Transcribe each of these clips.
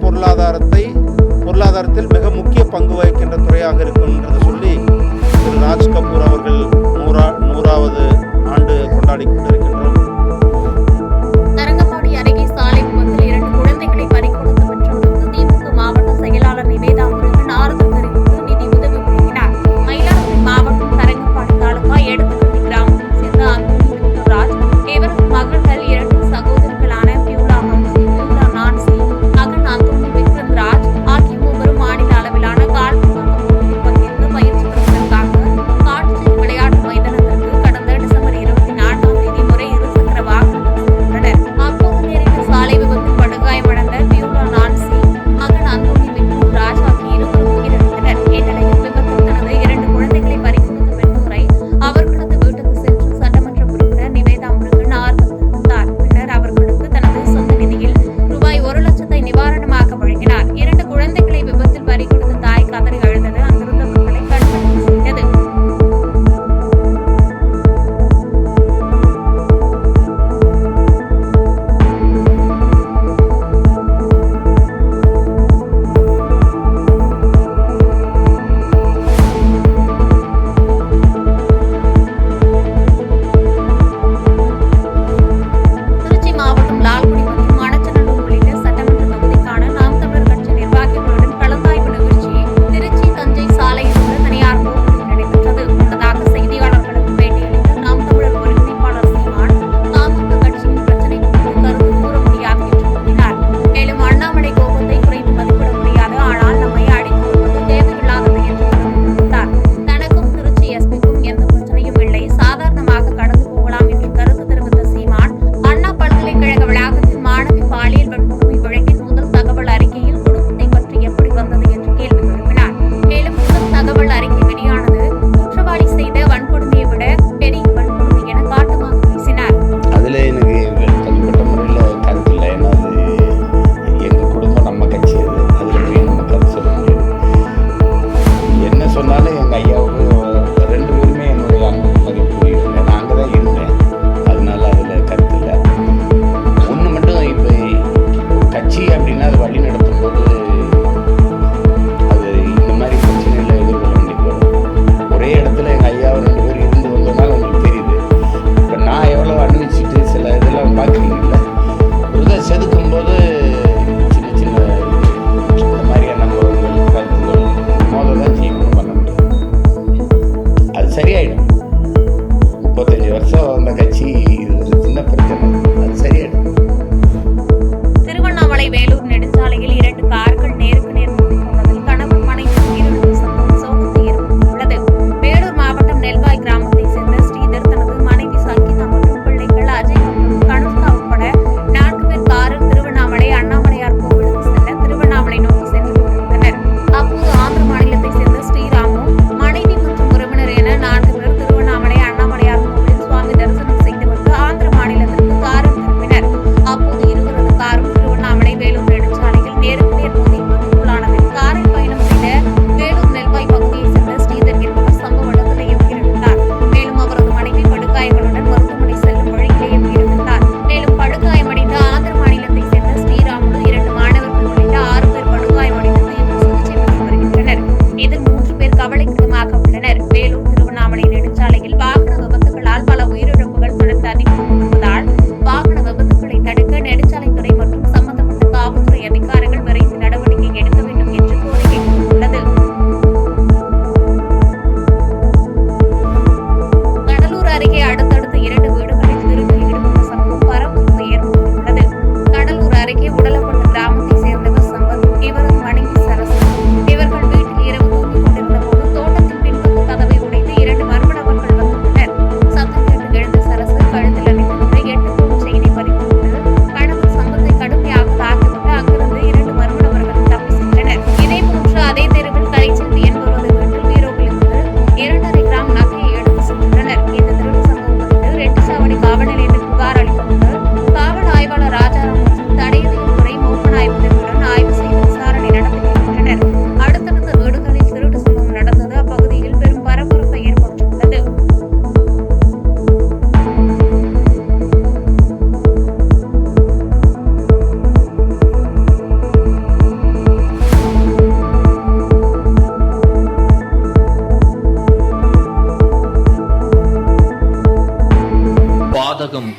பொருளாதாரத்தில் மிக முக்கிய பங்கு வகிக்கின்ற துறையாக இருக்கும் என்று சொல்லி திரு ராஜ் கபூர் அவர்கள் 100வது ஆண்டு கொண்டாடி கொண்டிருக்கின்றோம். தரங்கம்பாடி அருகே சாலை விபத்தில் 2 குழந்தைகளை பறிகொடுத்த பெற்றோருக்கு திமுக மாவட்ட செயலாளர் நிவேதா முருகன் ஆறுதல் தெரிவித்து நிதி உதவி வழங்கினார். மயிலாடுதுறை மாவட்டம் தரங்கம்பாடி தாலுகா எடுத்துக்கட்டி கிராமத்தைச் சேர்ந்த அந்தோணி ராஜ் இவரது மகள்கள் 2 சகோதரர்களான பியூலா மன்சி, பியூலா நான்சி, மகன் அந்தோணி விக்ரம் ராஜ் ஆகிய மூவரும் மாநில அளவிலான கால்பந்து போட்டியில் பங்கேற்க பயிற்சி பெறுவதற்காக காட்டுச்சேரி விளையாட்டு மைதானத்திற்கு கடந்த டிசம்பர் 24ஆம் தேதி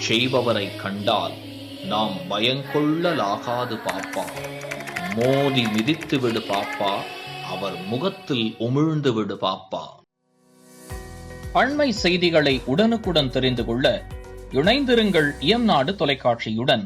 செய்பவரை கண்டால் நாம் பயங்கொள்ளலாகாது பாப்பா. மோதி மிதித்து விடு பாப்பா, அவர் முகத்தில் உமிழ்ந்து விடு பாப்பா. அண்மை செய்திகளை உடனுக்குடன் தெரிந்து கொள்ள இணைந்திருங்கள் இயம்நாடு தொலைக்காட்சியுடன்.